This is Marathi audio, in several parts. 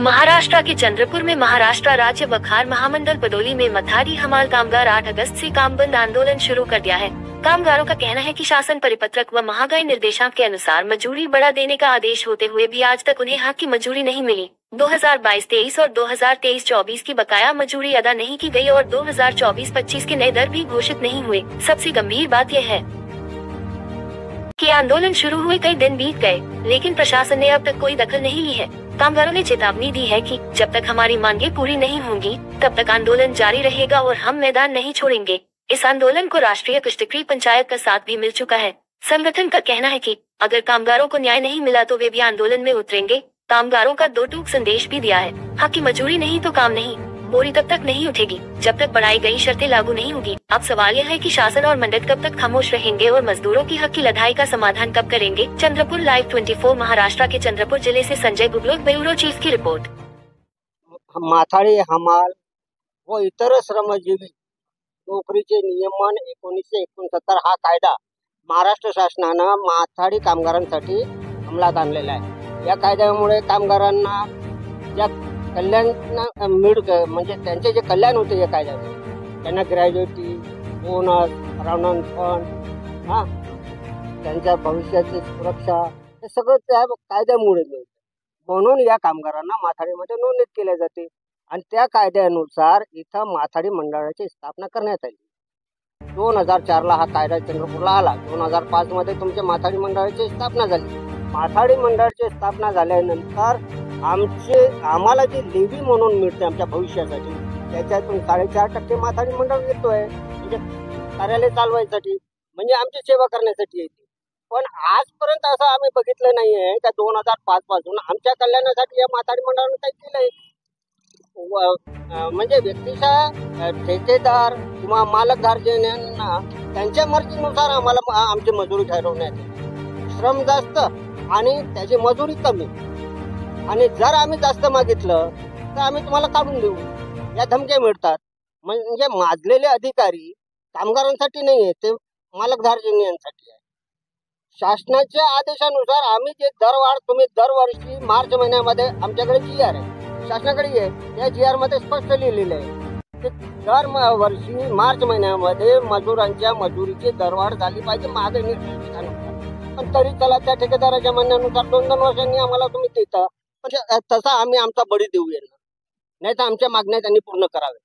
महाराष्ट्र के चंद्रपुर में महाराष्ट्र राज्य वखार महामंडल बदौली में मथारी हमाल कामगार 8 अगस्त से काम बंद आंदोलन शुरू कर दिया है। कामगारों का कहना है कि शासन परिपत्रक व महंगाई निर्देशांक के अनुसार मजदूरी बढ़ा देने का आदेश होते हुए भी आज तक उन्हें हक की मजदूरी नहीं मिली। 2022-23 और 2023-24 की बकाया मजदूरी अदा नहीं की गई और 2024-25 के नए दर भी घोषित नहीं हुए। सबसे गंभीर बात यह है कि आंदोलन शुरू हुए कई दिन बीत गए, लेकिन प्रशासन ने अब तक कोई दखल नहीं ली है। कामगारों ने चेतावनी दी है कि जब तक हमारी मांगें पूरी नहीं होंगी, तब तक आंदोलन जारी रहेगा और हम मैदान नहीं छोड़ेंगे। इस आंदोलन को राष्ट्रीय कृषि पंचायत का साथ भी मिल चुका है। संगठन का कहना है कि अगर कामगारों को न्याय नहीं मिला तो वे भी आंदोलन में उतरेंगे। कामगारों का 2 टूक संदेश भी दिया है। हक की मजदूरी नहीं तो काम नहीं, बोरी तब तक नहीं उठेगी जब तक बढ़ाई गई शर्तें लागू नहीं होगी। अब सवाल यह है कि शासन और मंडल कब तक खामोश रहेंगे और मजदूरों की हक की लड़ाई का समाधान कब करेंगे। चंद्रपुर लाइव 24 महाराष्ट्र के चंद्रपुर जिले से संजय गुगलोत, ब्यूरो चीफ की रिपोर्ट। माथाडी हमाल व इतर श्रमजीवी नोकरीचे नियमन 1969 हा कायदा महाराष्ट्र शासनानं माथाडी कामगारांसाठी अंमलात आणलेला आहे। या कायद्यामुळे कामगारांना ज्या कल्याण म्हणजे त्यांचे जे कल्याण होते या कायद्यामुळे, त्यांना ग्रॅज्युटी, बोनस, राउंड फंड, त्यांच्या भविष्याची सुरक्षा हे सगळं त्या कायद्यामुळे मिळतं। म्हणून या कामगारांना माथाडीमध्ये नोंदणी केली जाते आणि त्या कायद्यानुसार इथं माथाडी मंडळाची स्थापना करण्यात आली। 2004ला हा कायदा चंद्रपूरला आला। 2005 मध्ये तुमच्या माथाडी मंडळाची स्थापना झाली। माथाडी मंडळाची स्थापना झाल्यानंतर आम्हाला जी लेवी म्हणून मिळते आमच्या भविष्यासाठी, त्याच्यातून 4.5% माथाडी मंडळ येतोय, म्हणजे कार्यालय चालवायसाठी, म्हणजे आमची सेवा करण्यासाठी येते। पण आजपर्यंत असं आम्ही बघितलं नाहीये का 2005 पासून आमच्या कल्याणासाठी या माथाडी मंडळाने काही केलंय। म्हणजे व्यक्तीच्या ठेकेदार किंवा मालकधारकांना त्यांच्या मर्जीनुसार आम्हाला आमची मजुरी ठरवण्यात येते। श्रम जास्त आणि त्याची मजुरी कमी, आणि जर आम्ही जास्त मागितलं तर आम्ही तुम्हाला काढून देऊ, या धमक्या मिळतात। म्हणजे माजलेले अधिकारी कामगारांसाठी नाही आहे, ते मालकधारकांसाठी आहे। शासनाच्या आदेशानुसार आम्ही जे दरवाढ तुम्ही दरवर्षी मार्च महिन्यामध्ये आमच्याकडे GR आहे, शासनाकडे आहे, त्या GR मध्ये स्पष्ट लिहिलेलं आहे की दर वर्षी मार्च महिन्यामध्ये मजुरांच्या मजुरीची दरवाढ झाली पाहिजे महागाई निर्देशानुसार। पण तरी चला त्या ठेकेदाराच्या म्हणण्यानुसार 2-2 वर्षांनी आम्हाला तुम्ही देता, म्हणजे तसा आम्ही आमचा बळी देऊ यांना, नाही तर आमच्या मागण्या त्यांनी पूर्ण कराव्या।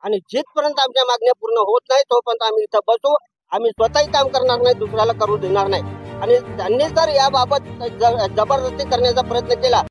आणि जिथपर्यंत आमच्या मागण्या पूर्ण होत नाही तोपर्यंत आम्ही इथं बसू। आम्ही स्वतःही काम करणार नाही, दुसऱ्याला करू देणार नाही। आणि त्यांनी जर याबाबत जबरदस्ती करण्याचा प्रयत्न केला